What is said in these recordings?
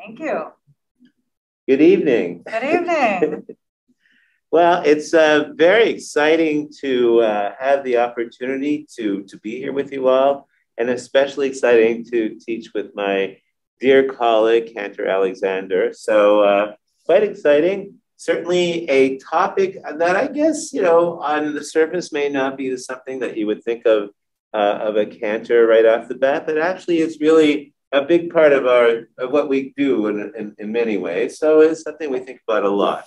Thank you. Good evening. Good evening. Well, it's very exciting to have the opportunity to be here with you all, and especially exciting to teach with my dear colleague, Cantor Alexander. So quite exciting. Certainly a topic that I guess, on the surface may not be something that you would think of a cantor right off the bat, but actually it's really a big part of what we do in many ways. So it's something we think about a lot.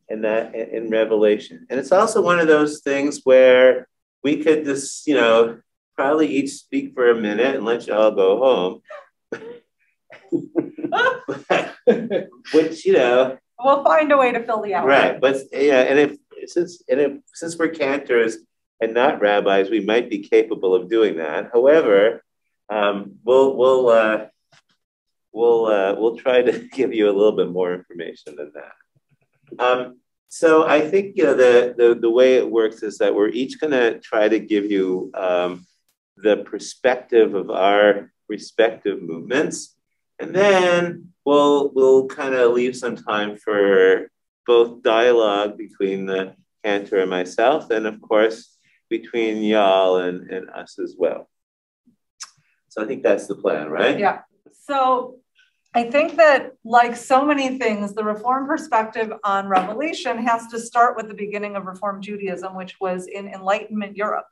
And that in Revelation. And it's also one of those things where we could just, probably each speak for a minute and let you all go home. Which, we'll find a way to fill the hour. Right. But and since we're cantors and not rabbis, we might be capable of doing that. However, we'll try to give you a little bit more information than that. So I think the way it works is that we're each going to try to give you the perspective of our respective movements, and then we'll kind of leave some time for both dialogue between the cantor and myself, and of course between y'all and us as well. So I think that's the plan, right? Yeah. So I think that, like so many things, the Reform perspective on Revelation has to start with the beginning of Reform Judaism, which was in Enlightenment Europe,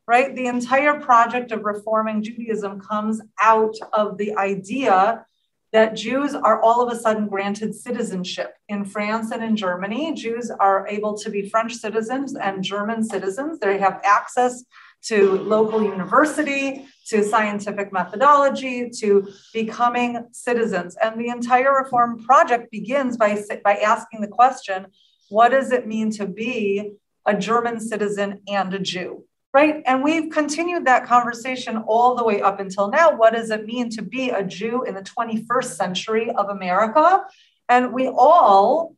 right? The entire project of reforming Judaism comes out of the idea that Jews are all of a sudden granted citizenship. In France and in Germany, Jews are able to be French citizens and German citizens. They have access to local university, to scientific methodology, to becoming citizens. And the entire Reform project begins by asking the question, what does it mean to be a German citizen and a Jew, right? And we've continued that conversation all the way up until now. What does it mean to be a Jew in the 21st century of America? And we all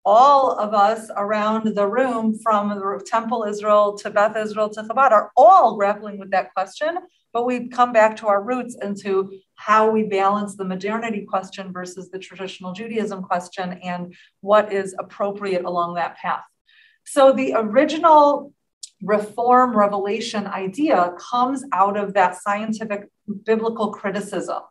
of us around the room, from the Temple Israel to Beth Israel to Chabad, are all grappling with that question, but we come back to our roots and to how we balance the modernity question versus the traditional Judaism question and what is appropriate along that path. So the original Reform Revelation idea comes out of that scientific biblical criticism.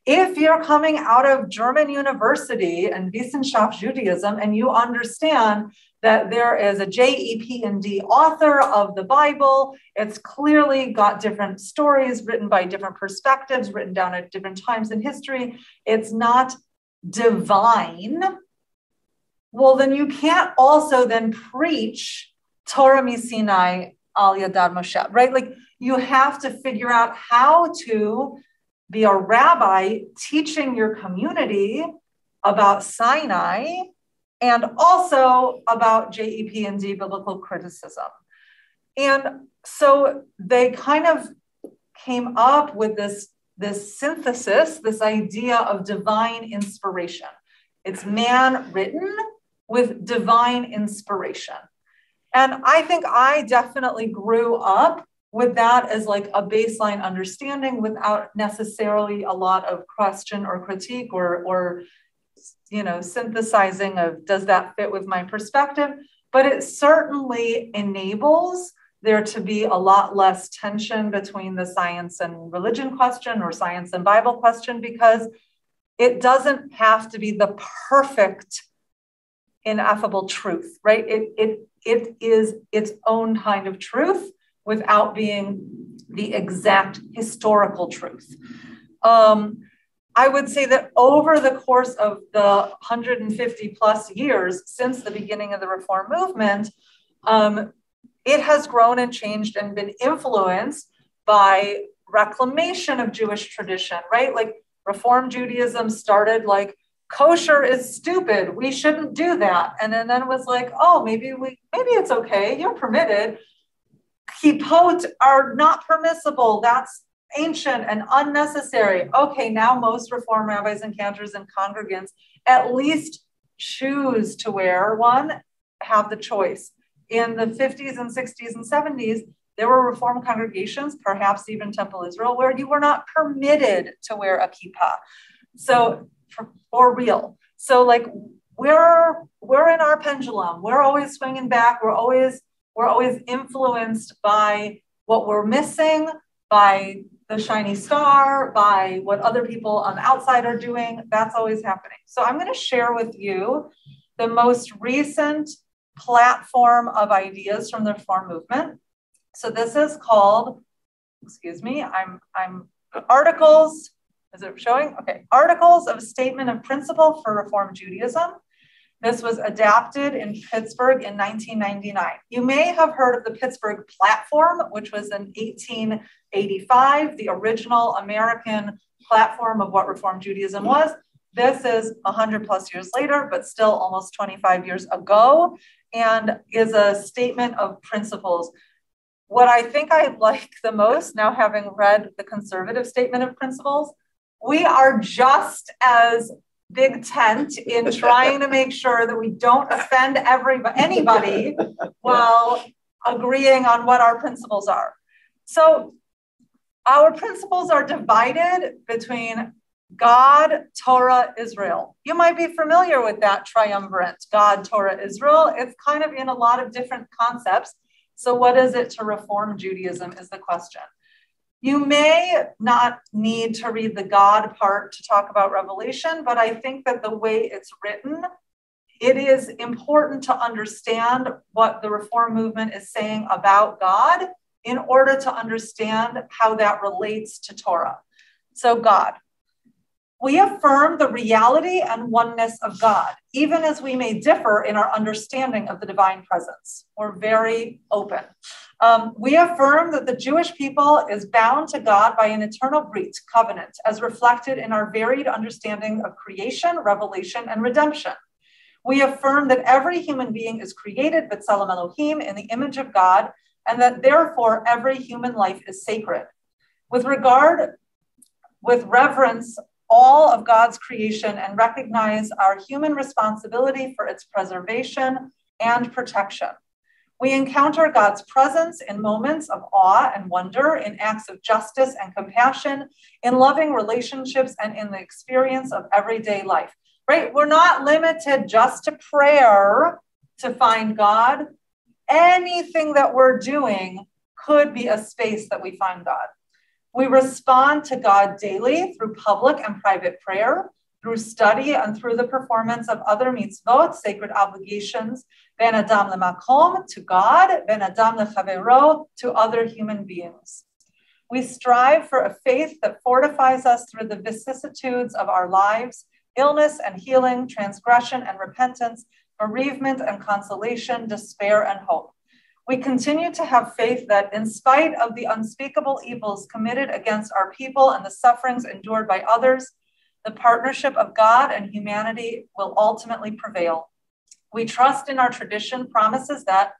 If you're coming out of German university and Wissenschaft Judaism and you understand that there is a JEP&D author of the Bible, it's clearly got different stories written by different perspectives, written down at different times in history, it's not divine, well, then you can't also then preach Torah Misinai al Yadad Moshe, right? Like, you have to figure out how to be a rabbi teaching your community about Sinai and also about JEP&D biblical criticism. And so they kind of came up with this synthesis, this idea of divine inspiration. It's man written with divine inspiration. And I think I definitely grew up with that as like a baseline understanding without necessarily a lot of question or critique or synthesizing of, does that fit with my perspective? But it certainly enables there to be a lot less tension between the science and religion question or science and Bible question, because it doesn't have to be the perfect, ineffable truth, right? It is its own kind of truth without being the exact historical truth. I would say that over the course of the 150 plus years since the beginning of the Reform movement, it has grown and changed and been influenced by reclamation of Jewish tradition, right? Like, Reform Judaism started like, kosher is stupid, we shouldn't do that. And then it was like, oh, maybe it's okay, you're permitted. Kippot are not permissible, that's ancient and unnecessary. Okay, now most Reform rabbis and cantors and congregants at least choose to wear one, have the choice. In the 50s and 60s and 70s, There were Reform congregations, perhaps even Temple Israel, where you were not permitted to wear a kippah. So for real. So like we're in our pendulum. We're always swinging back. We're always influenced by what we're missing, by the shiny star, by what other people on the outside are doing. That's always happening. So I'm going to share with you the most recent platform of ideas from the Reform movement. So this is called, excuse me, I'm articles. Is it showing? Okay, Articles of Statement of Principle for Reform Judaism. This was adapted in Pittsburgh in 1999. You may have heard of the Pittsburgh Platform, which was in 1885, the original American platform of what Reform Judaism was. This is 100 plus years later, but still almost 25 years ago, and is a statement of principles. What I think I like the most, now having read the conservative statement of principles, we are just as big tent in trying to make sure that we don't offend anybody while agreeing on what our principles are. So our principles are divided between God, Torah, Israel. You might be familiar with that triumvirate, God, Torah, Israel. It's kind of in a lot of different concepts. So what is it to reform Judaism is the question. You may not need to read the God part to talk about revelation, but I think that the way it's written, it is important to understand what the Reform movement is saying about God in order to understand how that relates to Torah. So God. We affirm the reality and oneness of God, even as we may differ in our understanding of the divine presence. We're very open. We affirm that the Jewish people is bound to God by an eternal Brit, covenant, as reflected in our varied understanding of creation, revelation, and redemption. We affirm that every human being is created b'tselem Elohim, in the image of God, and that therefore every human life is sacred. With reverence, all of God's creation and recognize our human responsibility for its preservation and protection. We encounter God's presence in moments of awe and wonder, in acts of justice and compassion, in loving relationships, and in the experience of everyday life, right? We're not limited just to prayer to find God. Anything that we're doing could be a space that we find God. We respond to God daily through public and private prayer, through study, and through the performance of other mitzvot, sacred obligations, ben adam lemakom, to God, ben adam lechavero, to other human beings. We strive for a faith that fortifies us through the vicissitudes of our lives, illness and healing, transgression and repentance, bereavement and consolation, despair and hope. We continue to have faith that in spite of the unspeakable evils committed against our people and the sufferings endured by others, the partnership of God and humanity will ultimately prevail. We trust in our tradition promises that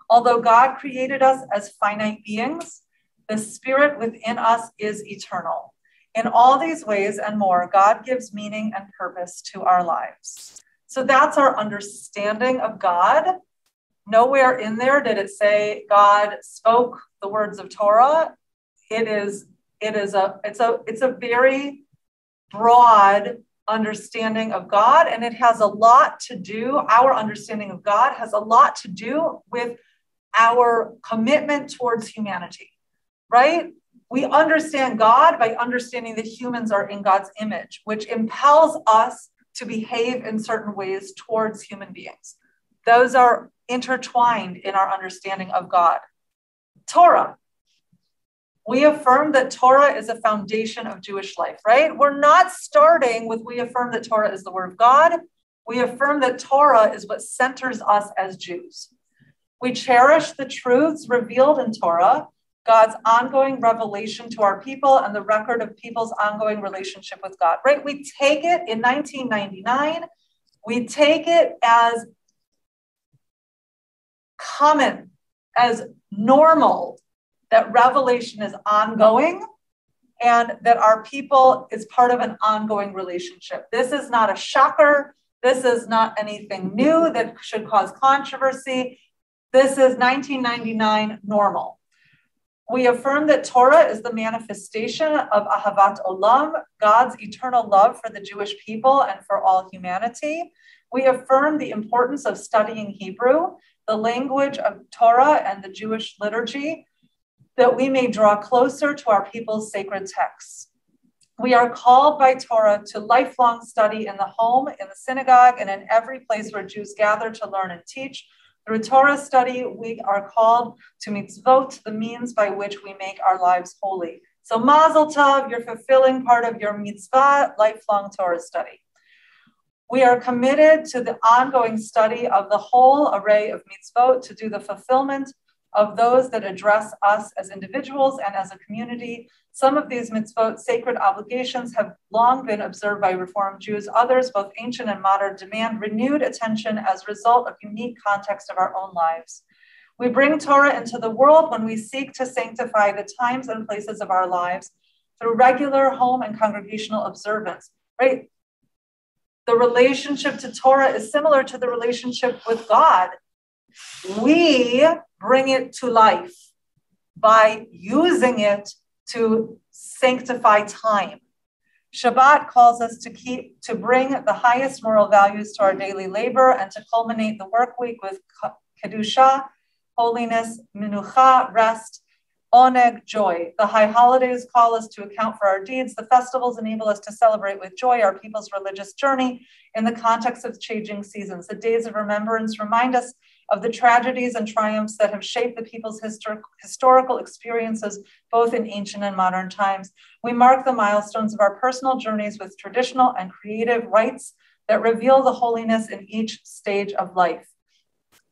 although God created us as finite beings, the spirit within us is eternal. In all these ways and more, God gives meaning and purpose to our lives. So that's our understanding of God. Nowhere in there did it say God spoke the words of Torah. It's a very broad understanding of God, and it has a lot to do, our understanding of God has a lot to do with our commitment towards humanity, right? We understand God by understanding that humans are in God's image, which impels us to behave in certain ways towards human beings. Those are intertwined in our understanding of God. Torah. We affirm that Torah is a foundation of Jewish life, right? We're not starting with we affirm that Torah is the word of God. We affirm that Torah is what centers us as Jews. We cherish the truths revealed in Torah, God's ongoing revelation to our people, and the record of people's ongoing relationship with God, right? We take it in 1999, we take it as common, as normal, that revelation is ongoing and that our people is part of an ongoing relationship. This is not a shocker. This is not anything new that should cause controversy. This is 1999 normal. We affirm that Torah is the manifestation of Ahavat Olam, God's eternal love for the Jewish people and for all humanity. We affirm the importance of studying Hebrew, the language of Torah and the Jewish liturgy, that we may draw closer to our people's sacred texts. We are called by Torah to lifelong study in the home, in the synagogue, and in every place where Jews gather to learn and teach. Through Torah study, we are called to mitzvot, the means by which we make our lives holy. So Mazel Tov, you're fulfilling part of your mitzvah, lifelong Torah study. We are committed to the ongoing study of the whole array of mitzvot to do the fulfillment of those that address us as individuals and as a community. Some of these mitzvot, sacred obligations, have long been observed by Reform Jews. Others, both ancient and modern, demand renewed attention as a result of unique context of our own lives. We bring Torah into the world when we seek to sanctify the times and places of our lives through regular home and congregational observance, right? The relationship to Torah is similar to the relationship with God. We bring it to life by using it to sanctify time. Shabbat calls us to bring the highest moral values to our daily labor and to culminate the work week with kedusha, holiness, minucha, rest, oneg, joy. The high holidays call us to account for our deeds. The festivals enable us to celebrate with joy our people's religious journey in the context of changing seasons. The days of remembrance remind us of the tragedies and triumphs that have shaped the people's historical experiences, both in ancient and modern times. We mark the milestones of our personal journeys with traditional and creative rites that reveal the holiness in each stage of life.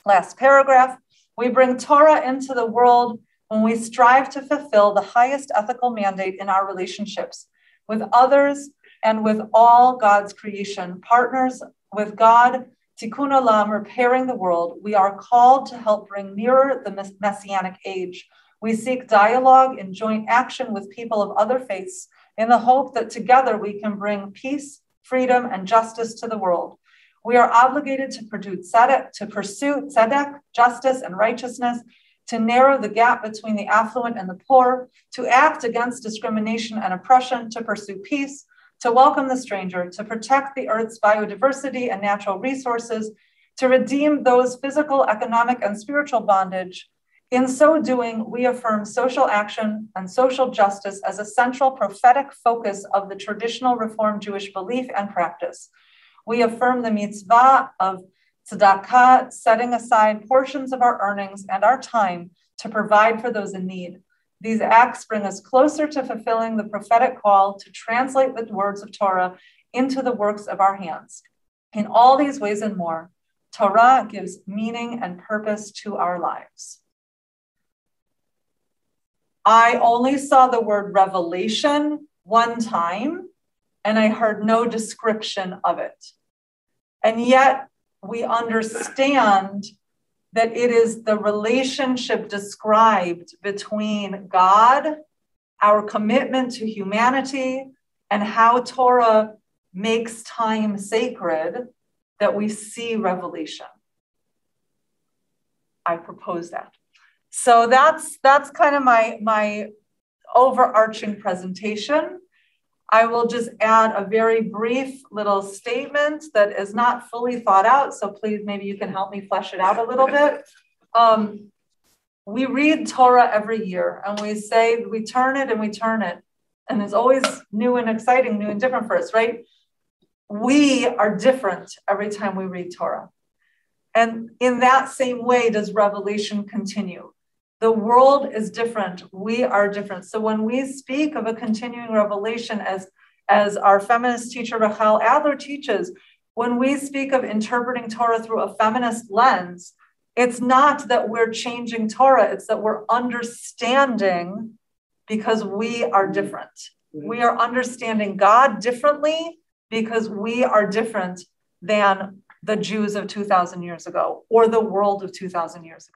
Last paragraph, we bring Torah into the world when we strive to fulfill the highest ethical mandate in our relationships with others and with all God's creation, partners with God, Tikkun Olam, repairing the world. We are called to help bring nearer the Messianic age. We seek dialogue and joint action with people of other faiths in the hope that together we can bring peace, freedom, and justice to the world. We are obligated to pursue tzedek, justice, and righteousness, to narrow the gap between the affluent and the poor, to act against discrimination and oppression, to pursue peace, to welcome the stranger, to protect the earth's biodiversity and natural resources, to redeem those physical, economic, and spiritual bondage. In so doing, we affirm social action and social justice as a central prophetic focus of the traditional Reform Jewish belief and practice. We affirm the mitzvah of tzedakah, setting aside portions of our earnings and our time to provide for those in need. These acts bring us closer to fulfilling the prophetic call to translate the words of Torah into the works of our hands. In all these ways and more, Torah gives meaning and purpose to our lives. I only saw the word revelation one time, and I heard no description of it. And yet we understand that it is the relationship described between God, our commitment to humanity, and how Torah makes time sacred that we see revelation. I propose that. So that's kind of my overarching presentation. I will just add a very brief little statement that is not fully thought out. So please, maybe you can help me flesh it out a little bit. We read Torah every year and we say, we turn it and we turn it. And it's always new and exciting, new and different for us, right? We are different every time we read Torah. And in that same way does Revelation continue. The world is different. We are different. So when we speak of a continuing revelation, as our feminist teacher Rachel Adler teaches, when we speak of interpreting Torah through a feminist lens, it's not that we're changing Torah, it's that we're understanding because we are different. We are understanding God differently because we are different than the Jews of 2,000 years ago or the world of 2,000 years ago.